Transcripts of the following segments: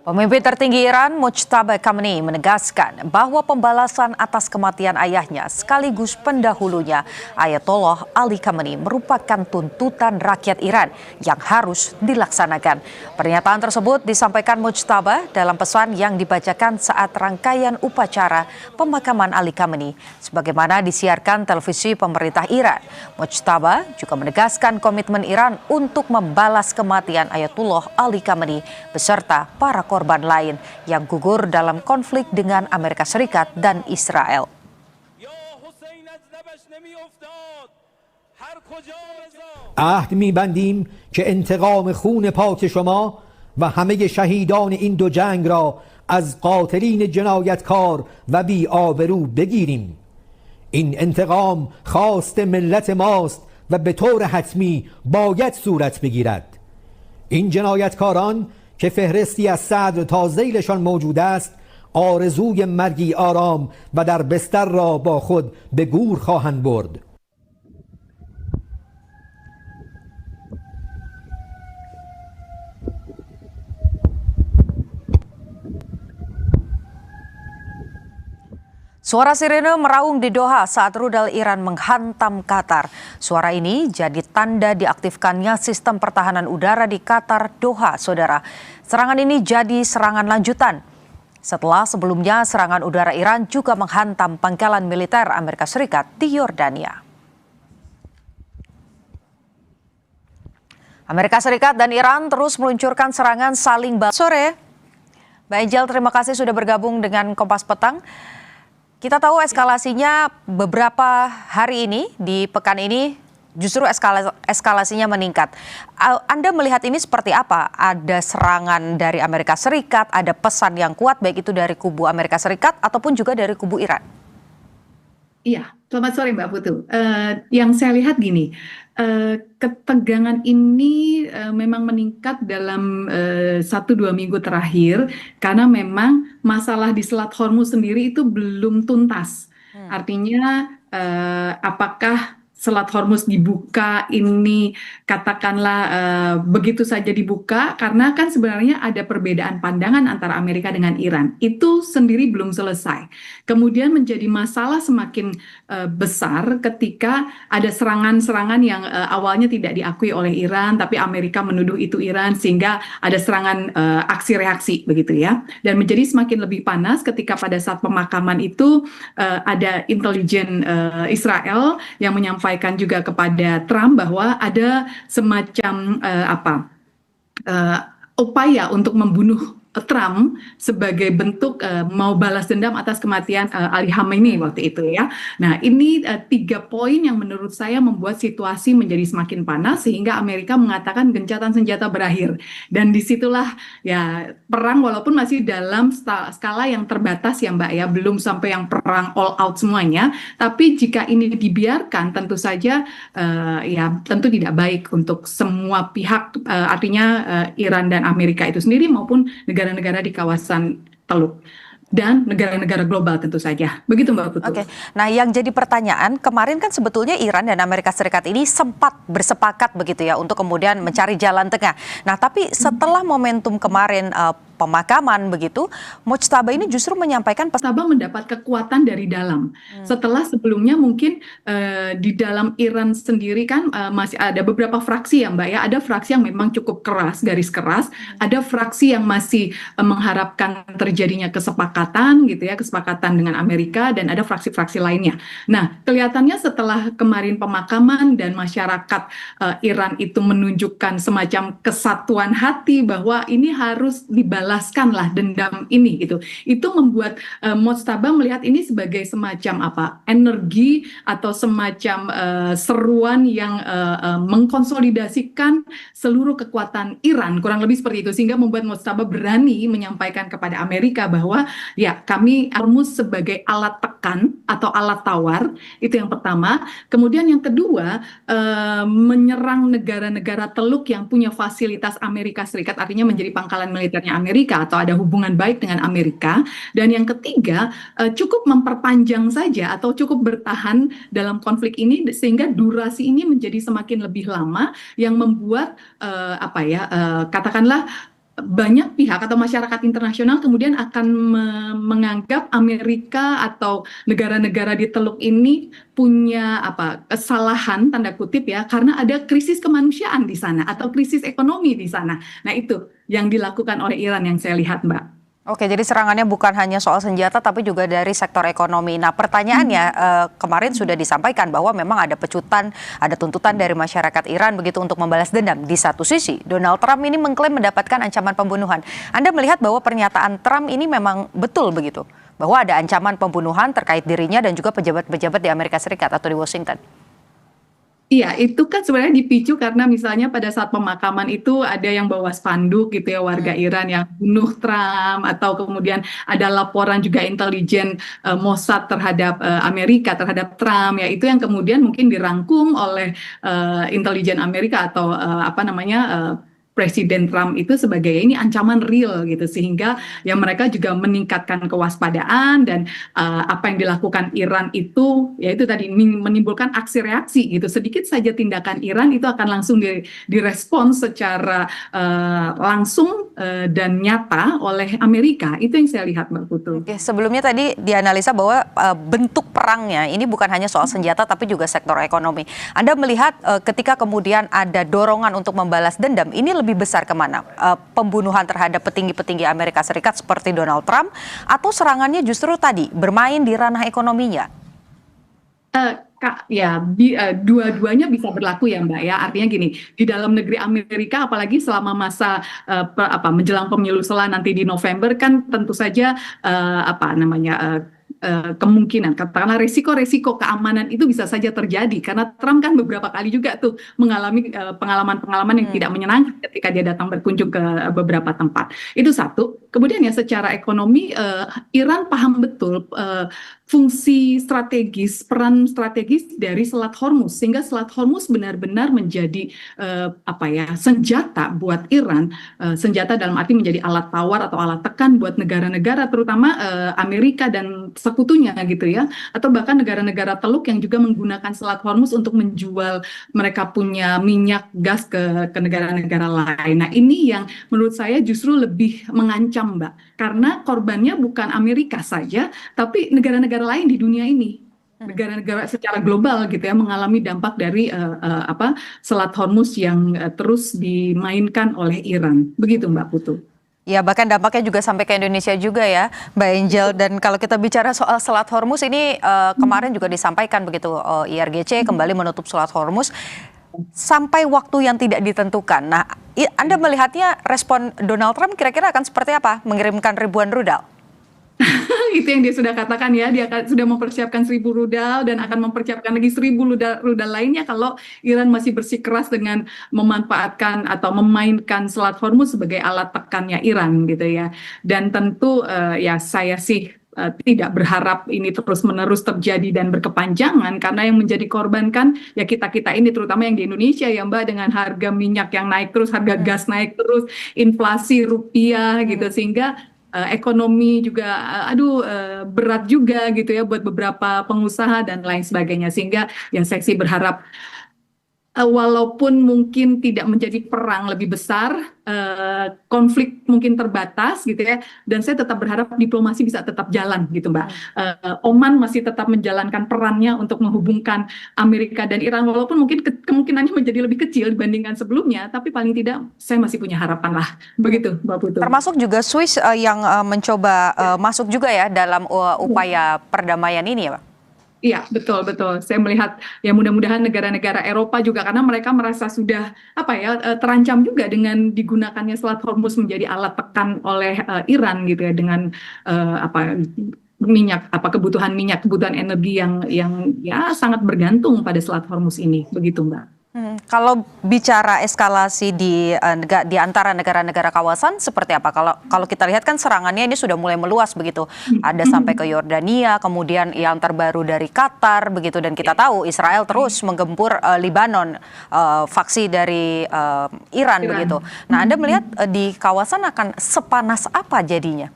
Pemimpin tertinggi Iran, Mojtaba Khamenei, menegaskan bahwa pembalasan atas kematian ayahnya sekaligus pendahulunya, Ayatollah Ali Khamenei, merupakan tuntutan rakyat Iran yang harus dilaksanakan. Pernyataan tersebut disampaikan Mojtaba dalam pesan yang dibacakan saat rangkaian upacara pemakaman Ali Khamenei, sebagaimana disiarkan televisi pemerintah Iran. Mojtaba juga menegaskan komitmen Iran untuk membalas kematian Ayatollah Ali Khamenei beserta para korban lain yang gugur dalam konflik dengan Amerika Serikat dan Israel. عهد می‌بندیم که انتقام خون پاک شما و همه شهیدان این دو جنگ را از قاتلین جنایتکار و بی‌آبرو بگیریم. این انتقام خواست ملت ماست و به طور حتمی باید صورت بگیرد. این جنایتکاران که فهرستی از صدر تا ذیلشان موجود است، آرزوی مرگی آرام و در بستر را با خود به گور خواهند برد. Suara sirene meraung di Doha saat rudal Iran menghantam Qatar. Suara ini jadi tanda diaktifkannya sistem pertahanan udara di Qatar, Doha, saudara. Serangan ini jadi serangan lanjutan setelah sebelumnya serangan udara Iran juga menghantam pangkalan militer Amerika Serikat di Yordania. Amerika Serikat dan Iran terus meluncurkan serangan saling balas. Sore, Mbak Angel, terima kasih sudah bergabung dengan Kompas Petang. Kita tahu eskalasinya beberapa hari ini, di pekan ini justru eskalasinya meningkat. Anda melihat ini seperti apa? Ada serangan dari Amerika Serikat, ada pesan yang kuat baik itu dari kubu Amerika Serikat ataupun juga dari kubu Iran? Iya, selamat sore Mbak Putu. Yang saya lihat gini, ketegangan ini memang meningkat dalam 1-2 minggu terakhir karena memang masalah di Selat Hormuz sendiri itu belum tuntas. Artinya apakah Selat Hormuz dibuka ini katakanlah begitu saja dibuka, karena kan sebenarnya ada perbedaan pandangan antara Amerika dengan Iran. Itu sendiri belum selesai. Kemudian menjadi masalah semakin besar ketika ada serangan-serangan yang awalnya tidak diakui oleh Iran, tapi Amerika menuduh itu Iran, sehingga ada serangan aksi reaksi begitu ya. Dan menjadi semakin lebih panas ketika pada saat pemakaman itu ada intelijen Israel yang menyampaikan juga kepada Trump bahwa ada semacam upaya untuk membunuh Trump sebagai bentuk mau balas dendam atas kematian Ali Khamenei waktu itu ya. Nah, ini 3 poin yang menurut saya membuat situasi menjadi semakin panas sehingga Amerika mengatakan gencatan senjata berakhir. Dan disitulah ya perang, walaupun masih dalam skala yang terbatas ya Mbak ya, belum sampai yang perang all out semuanya. Tapi jika ini dibiarkan tentu saja ya tentu tidak baik untuk semua pihak, artinya Iran dan Amerika itu sendiri maupun negara-negara di kawasan Teluk dan negara-negara global tentu saja. Begitu Mbak Putu. Oke. Nah, yang jadi pertanyaan kemarin kan sebetulnya Iran dan Amerika Serikat ini sempat bersepakat begitu ya untuk kemudian mencari jalan tengah. Nah, tapi setelah momentum kemarin pemakaman begitu, Mojtaba ini justru menyampaikan Mojtaba mendapat kekuatan dari dalam. Setelah sebelumnya mungkin di dalam Iran sendiri kan masih ada beberapa fraksi ya Mbak ya. Ada fraksi yang memang cukup keras, garis keras. Ada fraksi yang masih mengharapkan terjadinya kesepakatan gitu ya, kesepakatan dengan Amerika, dan ada fraksi-fraksi lainnya. Nah, kelihatannya setelah kemarin pemakaman dan masyarakat Iran itu menunjukkan semacam kesatuan hati bahwa ini harus dibalaskanlah dendam ini gitu. Itu membuat Mojtaba melihat ini sebagai semacam energi atau semacam seruan yang mengkonsolidasikan seluruh kekuatan Iran, kurang lebih seperti itu, sehingga membuat Mojtaba berani menyampaikan kepada Amerika bahwa ya kami Hormuz sebagai alat tekan atau alat tawar, itu yang pertama. Kemudian yang kedua, menyerang negara-negara Teluk yang punya fasilitas Amerika Serikat, artinya menjadi pangkalan militernya Amerika atau ada hubungan baik dengan Amerika. Dan yang ketiga, cukup memperpanjang saja atau cukup bertahan dalam konflik ini sehingga durasi ini menjadi semakin lebih lama, yang membuat katakanlah banyak pihak atau masyarakat internasional kemudian akan menganggap Amerika atau negara-negara di Teluk ini punya kesalahan tanda kutip ya karena ada krisis kemanusiaan di sana atau krisis ekonomi di sana. Nah, itu yang dilakukan oleh Iran yang saya lihat, Mbak. Oke, jadi serangannya bukan hanya soal senjata tapi juga dari sektor ekonomi. Nah, pertanyaannya kemarin sudah disampaikan bahwa memang ada pecutan, ada tuntutan dari masyarakat Iran begitu untuk membalas dendam. Di satu sisi, Donald Trump ini mengklaim mendapatkan ancaman pembunuhan. Anda melihat bahwa pernyataan Trump ini memang betul begitu? Bahwa ada ancaman pembunuhan terkait dirinya dan juga pejabat-pejabat di Amerika Serikat atau di Washington? Iya, itu kan sebenarnya dipicu karena misalnya pada saat pemakaman itu ada yang bawa spanduk gitu ya, warga Iran yang bunuh Trump, atau kemudian ada laporan juga intelijen Mossad terhadap Amerika, terhadap Trump, ya itu yang kemudian mungkin dirangkum oleh intelijen Amerika atau Presiden Trump itu sebagai ini ancaman real gitu, sehingga ya mereka juga meningkatkan kewaspadaan dan apa yang dilakukan Iran itu ya itu tadi menimbulkan aksi reaksi gitu, sedikit saja tindakan Iran itu akan langsung direspons secara langsung dan nyata oleh Amerika. Itu yang saya lihat, Mbak Putu. Oke, sebelumnya tadi dianalisa bahwa bentuk perangnya ini bukan hanya soal senjata tapi juga sektor ekonomi. Anda melihat ketika kemudian ada dorongan untuk membalas dendam, ini lebih besar kemana? Pembunuhan terhadap petinggi-petinggi Amerika Serikat seperti Donald Trump, atau serangannya justru tadi bermain di ranah ekonominya? Dua-duanya bisa berlaku ya, Mbak ya. Artinya gini, di dalam negeri Amerika apalagi selama masa menjelang pemilu nanti di November kan tentu saja kemungkinan katakanlah resiko-resiko keamanan itu bisa saja terjadi karena Trump kan beberapa kali juga tuh mengalami pengalaman-pengalaman yang tidak menyenangkan ketika dia datang berkunjung ke beberapa tempat. Itu satu. Kemudian ya secara ekonomi Iran paham betul fungsi strategis, peran strategis dari Selat Hormuz, sehingga Selat Hormuz benar-benar menjadi senjata buat Iran, senjata dalam arti menjadi alat tawar atau alat tekan buat negara-negara, terutama Amerika dan sekutunya gitu ya, atau bahkan negara-negara Teluk yang juga menggunakan Selat Hormuz untuk menjual mereka punya minyak gas ke negara-negara lain. Nah, ini yang menurut saya justru lebih mengancam, Mbak, karena korbannya bukan Amerika saja, tapi negara-negara lain di dunia ini, negara-negara secara global gitu ya, mengalami dampak dari Selat Hormuz yang terus dimainkan oleh Iran. Begitu, Mbak Putu. Ya, bahkan dampaknya juga sampai ke Indonesia juga ya, Mbak Angel. Dan kalau kita bicara soal Selat Hormuz ini kemarin juga disampaikan begitu, IRGC kembali menutup Selat Hormuz sampai waktu yang tidak ditentukan. Nah, Anda melihatnya respon Donald Trump kira-kira akan seperti apa? Mengirimkan ribuan rudal? Itu yang dia sudah katakan ya, dia sudah mempersiapkan 1.000 rudal dan akan mempersiapkan lagi 1.000 rudal lainnya kalau Iran masih bersikeras dengan memanfaatkan atau memainkan Selat Hormuz sebagai alat tekannya Iran gitu ya. Dan tentu ya saya sih tidak berharap ini terus-menerus terjadi dan berkepanjangan, karena yang menjadi korban kan ya kita-kita ini, terutama yang di Indonesia ya, Mbak, dengan harga minyak yang naik terus, harga gas naik terus, inflasi rupiah gitu, sehingga ekonomi juga berat juga gitu ya buat beberapa pengusaha dan lain sebagainya, sehingga yang saya sih berharap walaupun mungkin tidak menjadi perang lebih besar, konflik mungkin terbatas gitu ya, dan saya tetap berharap diplomasi bisa tetap jalan gitu, Mbak. Oman masih tetap menjalankan perannya untuk menghubungkan Amerika dan Iran, walaupun mungkin kemungkinannya menjadi lebih kecil dibandingkan sebelumnya, tapi paling tidak saya masih punya harapan lah, begitu, Mbak Putu. Termasuk juga Swiss yang mencoba masuk juga ya dalam upaya perdamaian ini ya, Pak? Iya, betul. Saya melihat ya mudah-mudahan negara-negara Eropa juga, karena mereka merasa sudah terancam juga dengan digunakannya Selat Hormuz menjadi alat tekan oleh Iran gitu ya, dengan kebutuhan minyak, kebutuhan energi yang ya sangat bergantung pada Selat Hormuz ini, begitu, Mbak. Kalau bicara eskalasi di antara negara-negara kawasan seperti apa? Kalau kita lihat kan serangannya ini sudah mulai meluas begitu. Ada sampai ke Yordania, kemudian yang terbaru dari Qatar begitu, dan kita tahu Israel terus menggempur Libanon, faksi dari Iran begitu. Nah, Anda melihat di kawasan akan sepanas apa jadinya?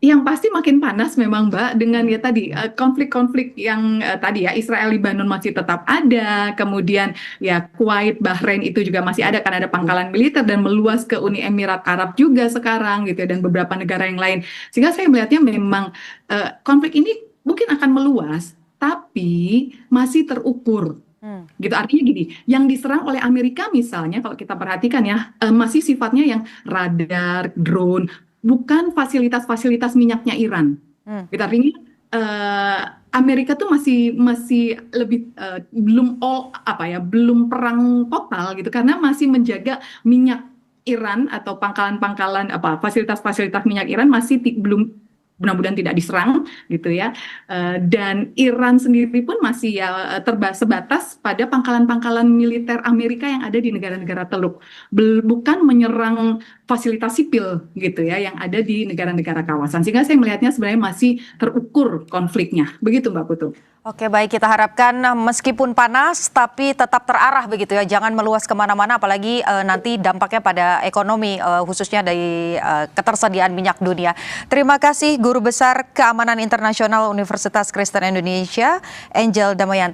Yang pasti makin panas memang Mbak, dengan ya tadi konflik-konflik yang tadi ya Israel Lebanon masih tetap ada, kemudian ya Kuwait Bahrain itu juga masih ada karena ada pangkalan militer dan meluas ke Uni Emirat Arab juga sekarang gitu ya, dan beberapa negara yang lain. Sehingga saya melihatnya memang konflik ini mungkin akan meluas tapi masih terukur. Gitu, artinya gini, yang diserang oleh Amerika misalnya kalau kita perhatikan ya masih sifatnya yang radar, drone, bukan fasilitas-fasilitas minyaknya Iran. Gitu, artinya Amerika tuh masih lebih belum perang total gitu karena masih menjaga minyak Iran atau pangkalan-pangkalan fasilitas-fasilitas minyak Iran masih belum, mudah-mudahan tidak diserang gitu ya. Dan Iran sendiri pun masih ya sebatas pada pangkalan-pangkalan militer Amerika yang ada di negara-negara Teluk, bukan menyerang fasilitas sipil gitu ya yang ada di negara-negara kawasan. Sehingga saya melihatnya sebenarnya masih terukur konfliknya. Begitu Mbak Putu. Oke, baik, kita harapkan meskipun panas tapi tetap terarah begitu ya, jangan meluas kemana-mana apalagi nanti dampaknya pada ekonomi khususnya dari ketersediaan minyak dunia. Terima kasih Guru Besar Keamanan Internasional Universitas Kristen Indonesia, Angel Damayanti.